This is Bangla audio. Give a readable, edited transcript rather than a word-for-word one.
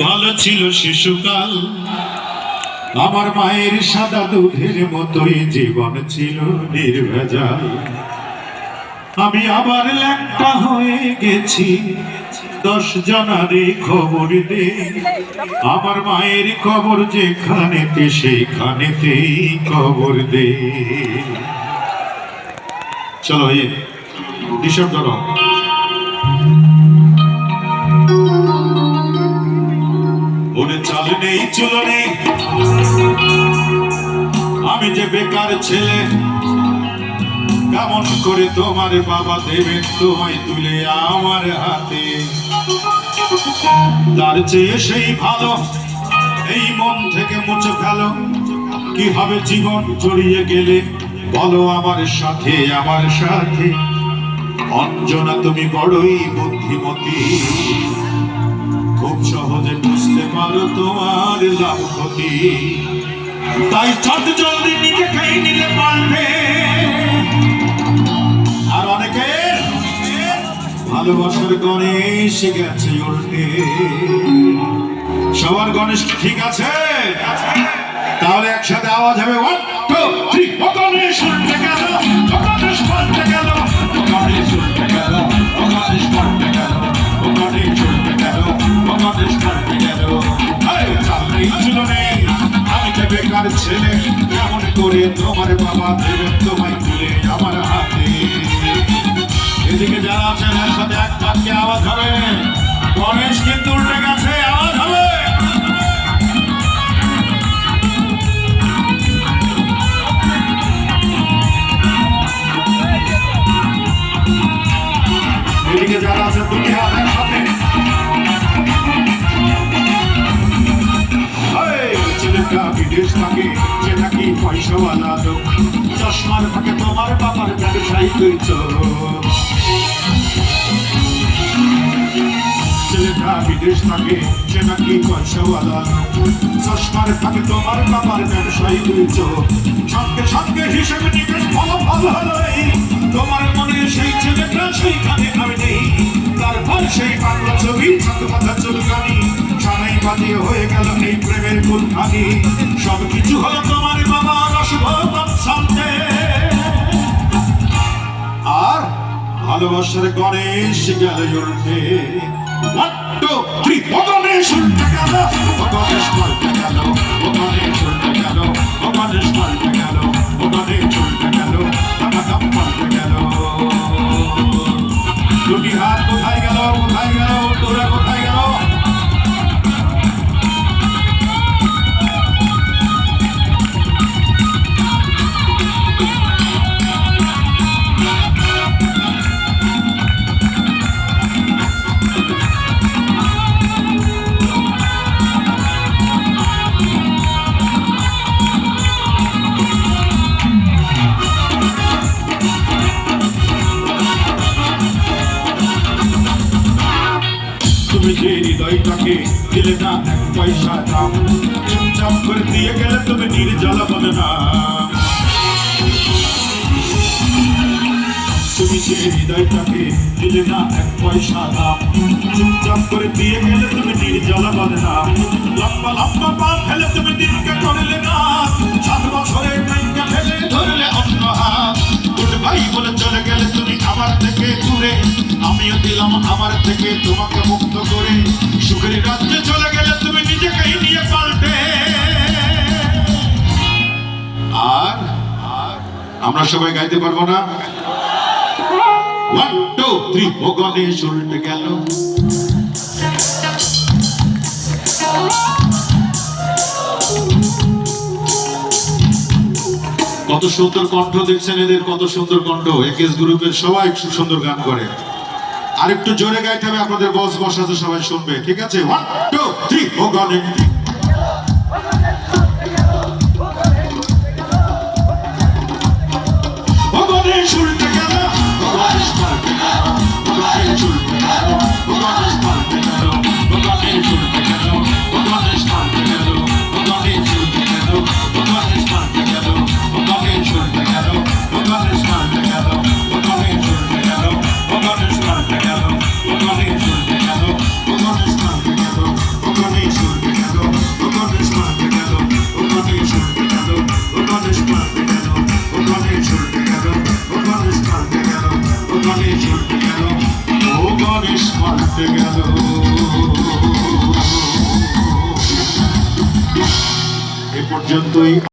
ভালো ছিল শিশুকাল, আমার মায়ের সাদা দুধের মতোই জীবন ছিল নির্ভেজাল। আমি আবার ল্যাংটা হয়ে গেছি, 10 জনারে খবর দে। আমার মায়ের কবর যেখানেতে সেইখানেতেই কবর দে। চলো হিসাব ধরো। ওরে চাল নেই চুল নেই, আমি যে বেকার ছেলে, কেমন করে তোমার বাবা দেবে তোমায় তুলে আমার হাতে? তার চেয়ে সেই ভালো এই মন থেকে মুছে ফেলো। কি হবে জীবন জড়িয়ে গেলে বলো আমার সাথে, আমার সাথে। অঞ্জনা তুমি বড়ই বুদ্ধিমতী, খুব সহজে বুঝতে পারো তোমার লাভ ক্ষতি। তাই চট জলদি নিজে খাই নিলে পারবে। আর অনেকে ভালোবাসার গণেশ গেছে উল্টে। সবার গণেশ ঠিক আছে? তাহলে একসাথে আওয়াজ হবে 1 2 3। ও গণেশ উল্টে গেল, ও গণেশ পাল্টে গেল, ও গণেশ উল্টে গেল, ও গণেশ পাল্টে গেল, ও গণেশ উল্টে গেল, ও গণেশ পাল্টে গেল। এই চাল নেই চুল নেই, আমি যে বেকার ছেলে, কেমন করে তোমার বাবা দেবে তোমায় তুলে আমার হাতে? এদিকে যারা আছেন এর সাথে এক বাক্যে আওয়াজ হবে, গণেশ কিন্তু উল্টে গেছে, আওয়াজ হবে। এদিকে যারা আছে দুটি হাত একসাথে। ছেলেটা বিদেশ থাকে, সে নাকি পয়সাওয়ালা লোক, চশমার থাকে তোমার বাবার ব্যবসায়ী তুই চোখ। ছেলেটা বিদেশ থাকে, সে নাকি পয়সাওয়ালা লোক, চশমার থাকে তোমার বাবার ব্যবসায়ী তুই চোখ। সঙ্গে সঙ্গে হিসেবে নিকেশ ভালো ভালো হলো এই, তোমার মনে সেই ছেলেটা সেইখানে আমি নেই। তারপর সেই বাংলা ছবি ছাত্র মাথা চুলকানি, সানাই বাজিয়ে হয়ে গেল এই প্রেমের কুলখানি। সব কিছু হলো তোমার বাবার অশুভ সামনে। আর ভালোবাসার গণেশ গেল উল্টে। 1 2 3। ও গণেশ উল্টে গেল, ও গণেশ পাল্টে গেল, ও গণেশ উল্টে গেল, ও গণেশ পাল্টে গেল, ও গণেশ উল্টে গেল, দাম পাল্টে গেল। দুটি হাত কোথায় গেল, কোথায় গেল, তোরা কোথায় গেল? তুমি যে হৃদয়টাকে দিলে না 1 পয়সা দাম, চুপচাপ করে দিয়ে গেলে তুমি নির্জলা বলে না। তুমি যে হৃদয়টাকে দিলে না 1 পয়সা দাম, চুপচাপ করে দিয়ে গেলে তুমি নির্জলা বলে না। লম্বা লম্বা পা ফেলে তুমি দিনকে করলে না, 7 বছরের মেয়েকে ফেলে ধরলে অন্য হাত। গুড বাই বলে চলে গেলে তুমি আমার থেকে দূরে, আমিও দিলাম আমার থেকে তোমাকে মুক্ত করে। সুখের রাজ্যে চলে গেলে তুমি নিজেকেই নিয়ে পাল্টে। আর আমরা সবাই গাইতে পারবো না? 1 2 3। ও গণেশ উল্টে গেল। কত সুন্দর কণ্ঠ দেখছেন এদের, কত সুন্দর কণ্ঠ। একেএস গ্রুপের সবাই সুন্দর গান করে। আরেকটু জোরে গাইতে হবে, আপনাদের বস আছে সবাই শুনবে, ঠিক আছে? 1 2 3। ও গণেশ, ও গণেশ উল্টে গেল, ও গণেশ পাল্টে গেল, ও গণেশ উল্টে গেল, ও গণেশ পাল্টে গেল, ও গণেশ উল্টে গেল, ও গণেশ পাল্টে গেল, ও গণেশ উল্টে গেল, ও গণেশ পাল্টে গেল, ও গণেশ উল্টে গেল, ও গণেশ পাল্টে গেল, ও গণেশ উল্টে গেল, ও গণেশ পাল্টে গেল, ও গণেশ উল্টে গেল, ও গণেশ পাল্টে গেল, ও গণেশ গেল, ও গণেশ পাল্টে গেল, ও গণেশ উল্টে গেল, ও গণেশ পাল্টে গেল, ও গণেশ উল্টে গেল, ও গণেশ পাল্টে গেল। এ পর্যন্তই।